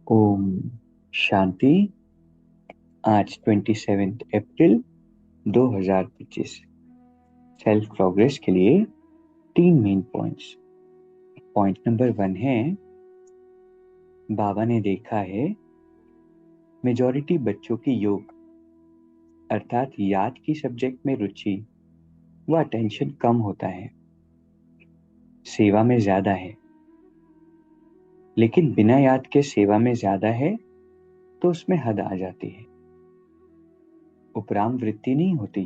ओम शांति। आज 27 अप्रैल 2025 self progress के लिए 3 मेन पॉइंट्स। पॉइंट नंबर 1 है, बाबा ने देखा है मेजॉरिटी बच्चों की योग अर्थात याद की सब्जेक्ट में रुचि व अटेंशन कम होता है, सेवा में ज्यादा है। लेकिन बिना याद के सेवा में ज्यादा है तो उसमें हद आ जाती है, उपराम वृत्ति नहीं होती,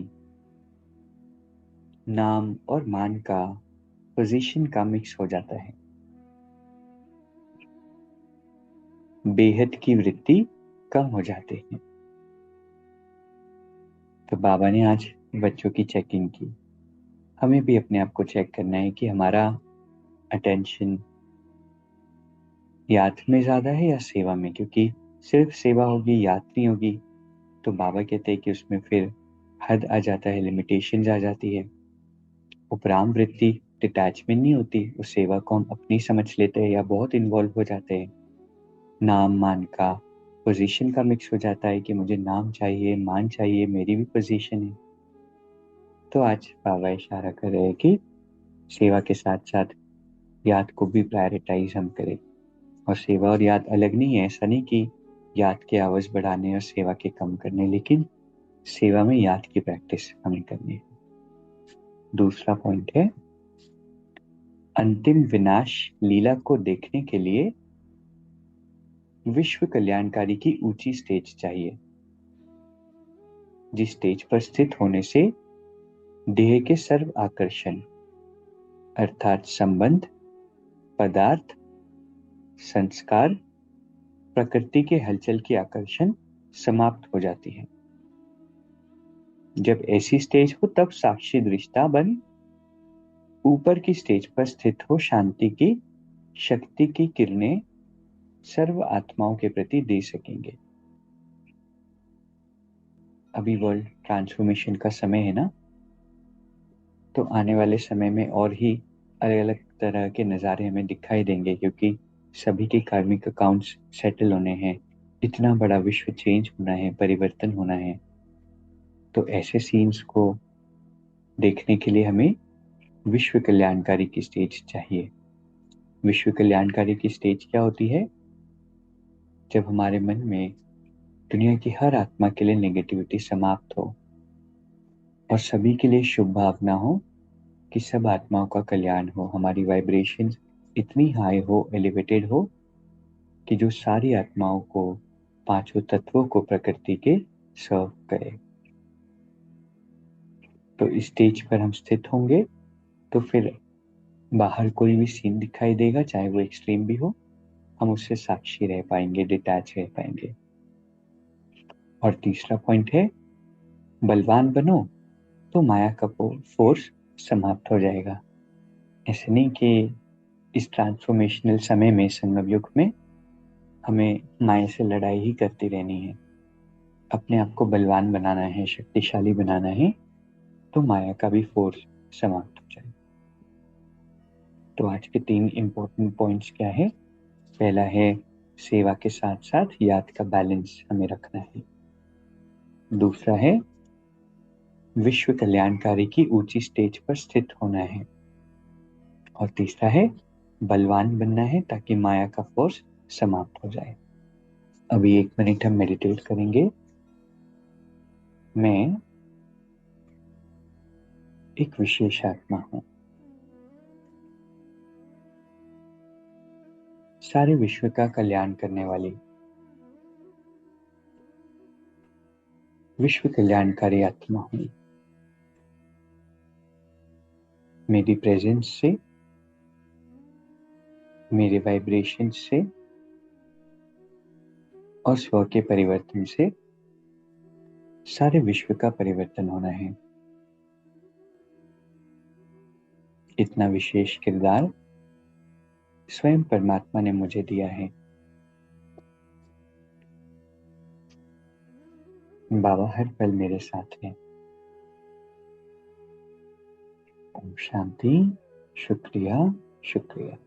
नाम और मान का, पोजीशन का मिक्स हो जाता है, बेहद की वृत्ति कम हो जाती है। तो बाबा ने आज बच्चों की चेकिंग की। हमें भी अपने आप को चेक करना है कि हमारा अटेंशन याद में ज्यादा है या सेवा में, क्योंकि सिर्फ सेवा होगी याद नहीं होगी तो बाबा कहते हैं कि उसमें फिर हद आ जाता है, लिमिटेशंस आ जाती है, उपराम वृत्ति डिटैचमेंट नहीं होती, उस सेवा को हम अपनी समझ लेते हैं या बहुत इन्वॉल्व हो जाते हैं, नाम मान का, पोजीशन का मिक्स हो जाता है कि मुझे नाम चाहिए, मान चाहिए, मेरी भी पोजीशन है। तो आज बाबा इशारा कर रहे हैं कि सेवा के साथ साथ याद को भी प्रायोरिटाइज हम करें। और सेवा और याद अलग नहीं है, ऐसा नहीं कि याद के आवाज बढ़ाने और सेवा के कम करने, लेकिन सेवा में याद की प्रैक्टिस हमें करनी है। दूसरा पॉइंट है, अंतिम विनाश लीला को देखने के लिए विश्व कल्याणकारी की ऊंची स्टेज चाहिए, जिस स्टेज पर स्थित होने से देह के सर्व आकर्षण अर्थात संबंध, पदार्थ, संस्कार, प्रकृति के हलचल की आकर्षण समाप्त हो जाती है। जब ऐसी स्टेज हो तब साक्षी दृष्टा बन ऊपर की स्टेज पर स्थित हो शांति की शक्ति की किरणें सर्व आत्माओं के प्रति दे सकेंगे। अभी वर्ल्ड ट्रांसफॉर्मेशन का समय है ना, तो आने वाले समय में और ही अलग अलग तरह के नज़ारे हमें दिखाई देंगे, क्योंकि सभी के कार्मिक अकाउंट्स सेटल होने हैं, इतना बड़ा विश्व चेंज होना है, परिवर्तन होना है। तो ऐसे सीन्स को देखने के लिए हमें विश्व कल्याणकारी की स्टेज चाहिए। विश्व कल्याणकारी की स्टेज क्या होती है? जब हमारे मन में दुनिया की हर आत्मा के लिए नेगेटिविटी समाप्त हो और सभी के लिए शुभ भावना हो कि सब आत्माओं का कल्याण हो, हमारी वाइब्रेशन इतनी हाई हो, एलिवेटेड हो कि जो सारी आत्माओं को, पांचों तत्वों को प्रकृति के सर्व करे। तो इस स्टेज पर हम स्थित होंगे तो फिर बाहर कोई भी सीन दिखाई देगा, चाहे वो एक्सट्रीम भी हो, हम उससे साक्षी रह पाएंगे, डिटैच रह पाएंगे। और तीसरा पॉइंट है, बलवान बनो तो माया का फोर्स समाप्त हो जाएगा। ऐसे नहीं कि इस ट्रांसफॉर्मेशनल समय में, संगम युग में, हमें माया से लड़ाई ही करती रहनी है। अपने आप को बलवान बनाना है, शक्तिशाली बनाना है, तो माया का भी फोर्स समाप्त हो जाए। तो आज के 3 इंपॉर्टेंट पॉइंट्स क्या है? पहला है, सेवा के साथ साथ याद का बैलेंस हमें रखना है। दूसरा है, विश्व कल्याणकारी की ऊंची स्टेज पर स्थित होना है। और तीसरा है, बलवान बनना है ताकि माया का फोर्स समाप्त हो जाए। अभी 1 मिनट हम मेडिटेट करेंगे। मैं एक विशेष आत्मा हूं, सारे विश्व का कल्याण करने वाली विश्व कल्याणकारी आत्मा हूं। मेरी प्रेजेंस से, मेरे वाइब्रेशन से और स्व के परिवर्तन से सारे विश्व का परिवर्तन होना है। इतना विशेष किरदार स्वयं परमात्मा ने मुझे दिया है। बाबा हर पल मेरे साथ हैं। ओम शांति। शुक्रिया, शुक्रिया।